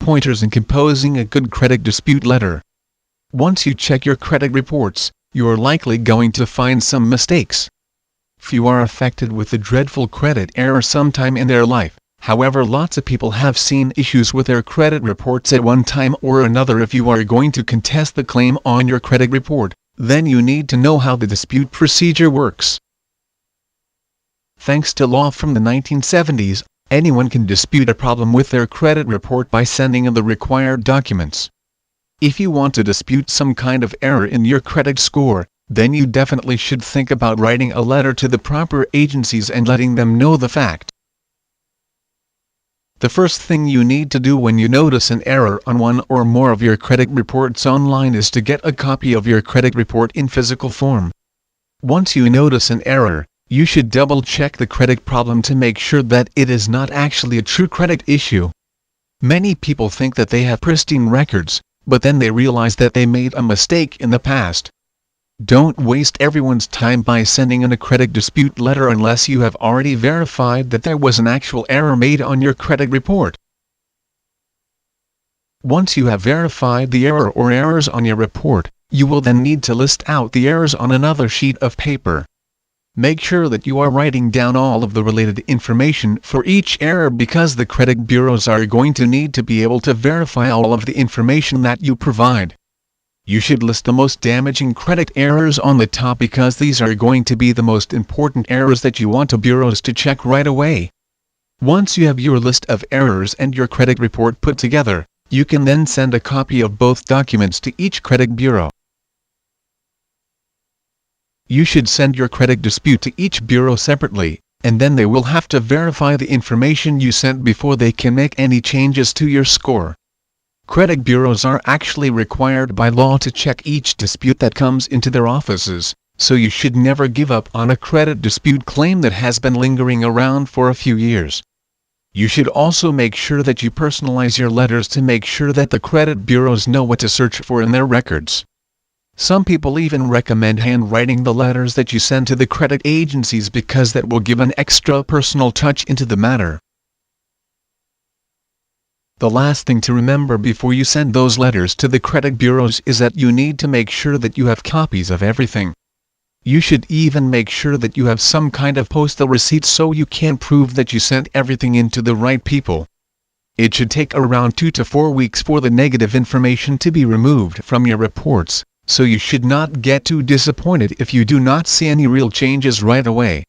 pointers in composing a good credit dispute letter. Once you check your credit reports, you are likely going to find some mistakes. Few are affected with a dreadful credit error sometime in their life. However, lots of people have seen issues with their credit reports at one time or another. If you are going to contest the claim on your credit report, then you need to know how the dispute procedure works. Thanks to law from the 1970s, anyone can dispute a problem with their credit report by sending in the required documents. If you want to dispute some kind of error in your credit score, then you definitely should think about writing a letter to the proper agencies and letting them know the fact. The first thing you need to do when you notice an error on one or more of your credit reports online is to get a copy of your credit report in physical form. Once you notice an error, you should double-check the credit problem to make sure that it is not actually a true credit issue. Many people think that they have pristine records, but then they realize that they made a mistake in the past. Don't waste everyone's time by sending in a credit dispute letter unless you have already verified that there was an actual error made on your credit report. Once you have verified the error or errors on your report, you will then need to list out the errors on another sheet of paper. Make sure that you are writing down all of the related information for each error, because the credit bureaus are going to need to be able to verify all of the information that you provide. You should list the most damaging credit errors on the top, because these are going to be the most important errors that you want the bureaus to check right away. Once you have your list of errors and your credit report put together, you can then send a copy of both documents to each credit bureau. You should send your credit dispute to each bureau separately, and then they will have to verify the information you sent before they can make any changes to your score. Credit bureaus are actually required by law to check each dispute that comes into their offices, so you should never give up on a credit dispute claim that has been lingering around for a few years. You should also make sure that you personalize your letters to make sure that the credit bureaus know what to search for in their records. Some people even recommend handwriting the letters that you send to the credit agencies, because that will give an extra personal touch into the matter. The last thing to remember before you send those letters to the credit bureaus is that you need to make sure that you have copies of everything. You should even make sure that you have some kind of postal receipt so you can prove that you sent everything in to the right people. It should take around 2 to 4 weeks for the negative information to be removed from your reports, so you should not get too disappointed if you do not see any real changes right away.